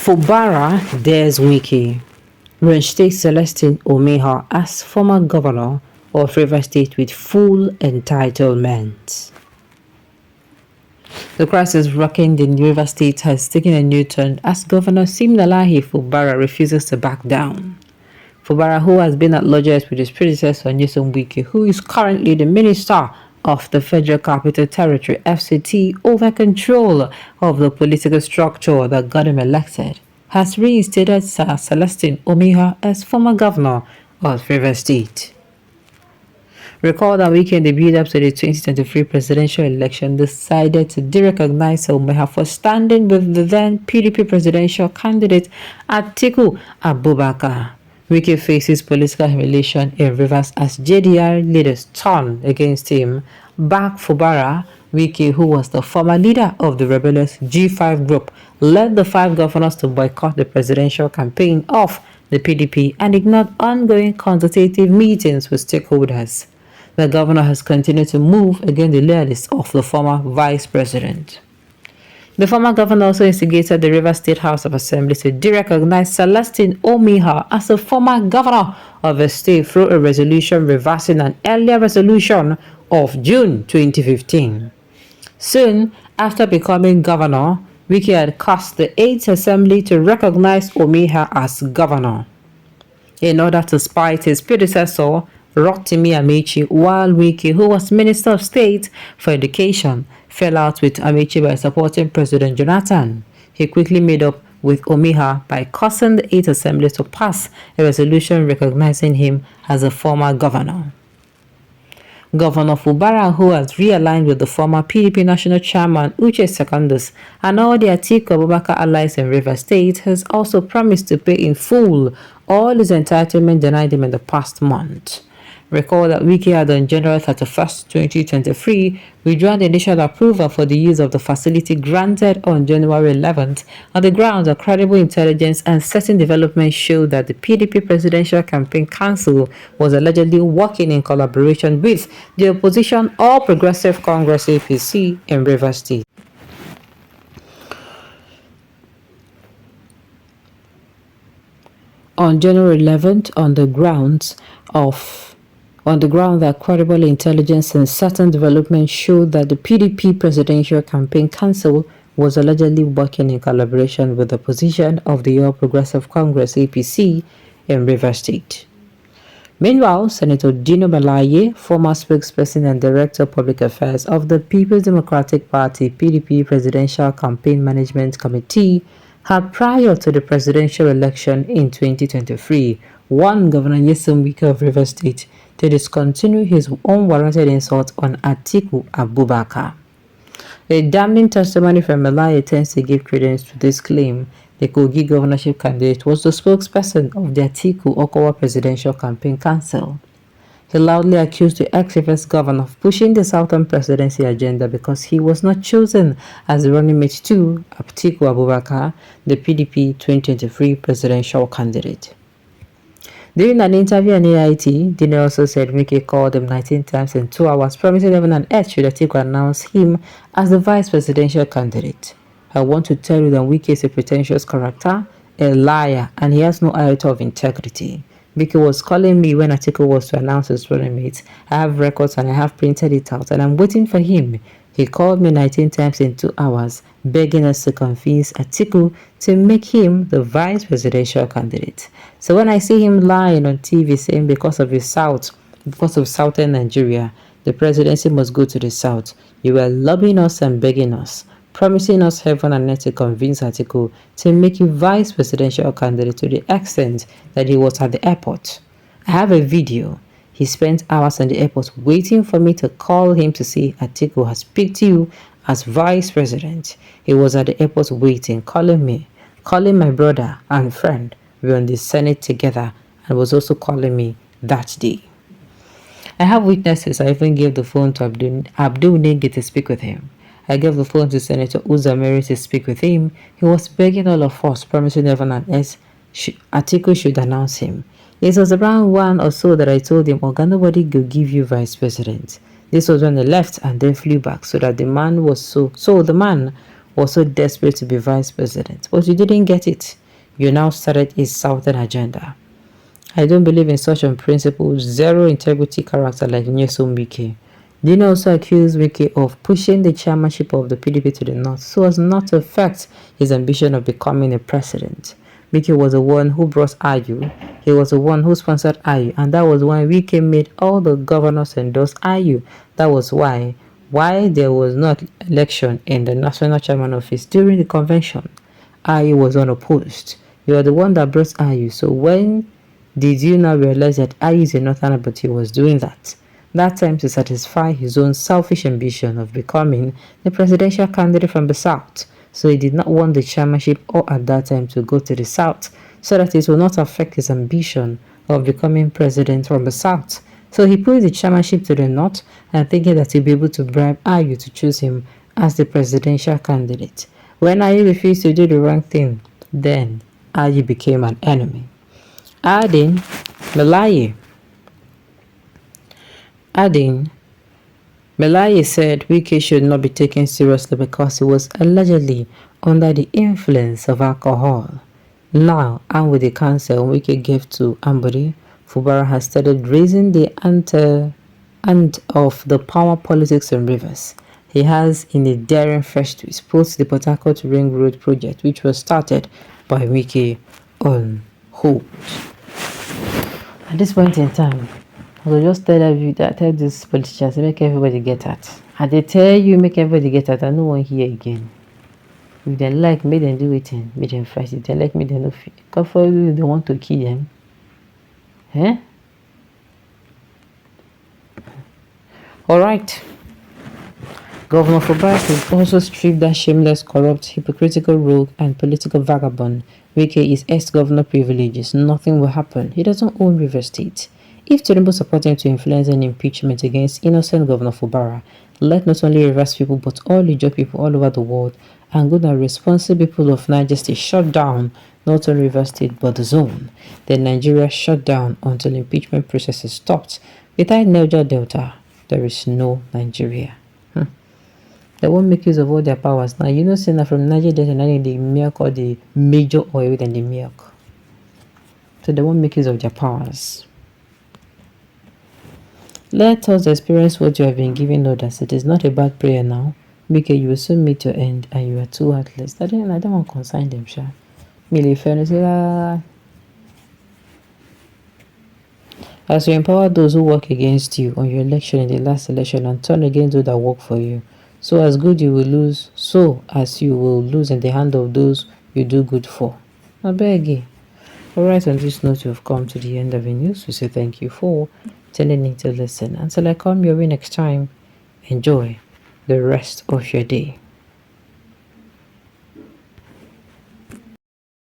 Fubara dares Wike. Reinstates Celestine Omeha as former governor of Rivers State with full entitlement. The crisis rocking the Rivers State has taken a new turn as Governor Siminalayi Fubara refuses to back down. Fubara, who has been at loggerheads with his predecessor Nyesom Wike, who is currently the minister of the Federal Capital Territory (FCT) over control of the political structure that got him elected, has reinstated Sir Celestine Omeha as former governor of Rivers State. Recall that Wike in the build-up to the 2023 presidential election decided to derecognize Omeha for standing with the then PDP presidential candidate Atiku Abubakar. Wike faces political humiliation in Rivers as JDR leaders turn against him. Back Fubara, Wike, who was the former leader of the rebellious G5 group, led the 5 governors to boycott the presidential campaign of the PDP and ignored ongoing consultative meetings with stakeholders. The governor has continued to move against the loyalists of the former vice president. The former governor also instigated the Rivers State House of Assembly to derecognize Celestine Omeha as a former governor of the state through a resolution reversing an earlier resolution of June 2015. Soon after becoming governor, Wike had caused the 8th Assembly to recognize Omeha as governor in order to spite his predecessor, Rotimi Amaechi, while Wike, who was Minister of State for Education, fell out with Amaechi by supporting President Jonathan. He quickly made up with Omeha by causing the 8th Assembly to pass a resolution recognizing him as a former governor. Governor Fubara, who has realigned with the former PDP National Chairman Uche Secondus and all the Atiku Abubakar allies in Rivers State, has also promised to pay in full all his entitlement denied him in the past month. Recall that Wike had on January 31st, 2023, withdrawn the initial approval for the use of the facility granted on January 11th on the grounds that credible intelligence and certain developments showed that the PDP Presidential Campaign Council was allegedly working in collaboration with the opposition All Progressive Congress (APC) in Rivers State. On January 11th, on the ground that credible intelligence and certain developments showed that the PDP Presidential Campaign Council was allegedly working in collaboration with the opposition of the All Progressive Congress (APC) in Rivers State. Meanwhile, Senator Dino Melaye, former spokesperson and director of public affairs of the People's Democratic Party (PDP) Presidential Campaign Management Committee, had prior to the presidential election in 2023 warned Governor Nyesom Wike of Rivers State to discontinue his unwarranted insult on Atiku Abubakar. A damning testimony from Melaye tends to give credence to this claim. The Kogi governorship candidate was the spokesperson of the Atiku Okowa Presidential Campaign Council. He loudly accused the ex-Rivers governor of pushing the Southern presidency agenda because he was not chosen as the running mate to Atiku Abubakar, the PDP 2023 presidential candidate. During an interview on AIT, Dino also said Wike called him 19 times in 2 hours, promising heaven and earth should Atiku announce him as the vice presidential candidate. I want to tell you that Wike is a pretentious character, a liar, and he has no iota of integrity. Wike was calling me when Atiku was to announce his running mate. I have records and I have printed it out, and I'm waiting for him. He called me 19 times in 2 hours, begging us to convince Atiku to make him the vice presidential candidate. So when I see him lying on TV saying because of Southern Nigeria, the presidency must go to the South, you were lobbying us and begging us, promising us heaven and earth to convince Atiku to make you vice presidential candidate to the extent that he was at the airport. I have a video. He spent hours in the airport waiting for me to call him to say Atiku has picked you as vice president. He was at the airport waiting, calling me, calling my brother and friend. We were in the Senate together and was also calling me that day. I have witnesses. I even gave the phone to Abdul Nengi to speak with him. I gave the phone to Senator Uzameri to speak with him. He was begging all of us, promising heaven and earth Atiku should announce him. It was around 1 or so that I told him, Oga, nobody will give you vice president. This was when they left and then flew back, so the man was so desperate to be vice president, but you didn't get it. You now started a southern agenda. I don't believe in such unprincipled, zero integrity character like Nyesom Wike. Dino also accused Wike of pushing the chairmanship of the PDP to the north so as not to affect his ambition of becoming a president. Wike was the one who brought Ayu, he was the one who sponsored Ayu, and that was why Wike made all the governors endorse Ayu. That was why there was not election in the national chairman office during the convention. Ayu was unopposed. You are the one that brought Ayu, so when did you now realize that Ayu is a northerner but he was doing that? That time to satisfy his own selfish ambition of becoming the presidential candidate from the south. So he did not want the chairmanship or at that time to go to the south so that it will not affect his ambition of becoming president from the south. So he put the chairmanship to the north and thinking that he'd be able to bribe Ayu to choose him as the presidential candidate. When Ayu refused to do the wrong thing, then Ayu became an enemy. Adding, Melaye said Wike should not be taken seriously because he was allegedly under the influence of alcohol. Now, and with the counsel Wike gave to Ambody, Fubara has started raising the ant of the power politics in Rivers. He has, in a daring fresh twist, put the Port Harcourt Ring Road project, which was started by Wike, on hold. At this point in time, I will just tell these politicians, make everybody get at. And they tell you, make everybody get at, and no one here again. If they like, make them do it, make them fight. If they like, make them no fit. Come for you, they want to kill them. Eh? Alright. Governor Fubara has also stripped that shameless, corrupt, hypocritical rogue and political vagabond. Wike is ex-governor privileges. Nothing will happen. He doesn't own River State. If Tinubu supported him to influence an impeachment against innocent Governor Fubara, let not only Rivers people but all Ijaw people all over the world and good and responsible people of Niger State shut down not only Rivers State but the zone. Then Nigeria shut down until impeachment process is stopped. Without Niger Delta, there is no Nigeria. They won't make use of all their powers. Now, you know, saying from Niger Delta, they milk or the major oil than the milk. So they won't make use of their powers. Let us experience what you have been giving others. It is not a bad prayer now. Because you will soon meet your end and you are too heartless. I don't want to consign them, sha. As you empower those who work against you on your election in the last election and turn against those that work for you, so as good you will lose, so as you will lose in the hand of those you do good for. I beg you. Alright, on this note, you've come to the end of the news. We say thank you for tuning in to listen. Until I come your way next time, enjoy the rest of your day.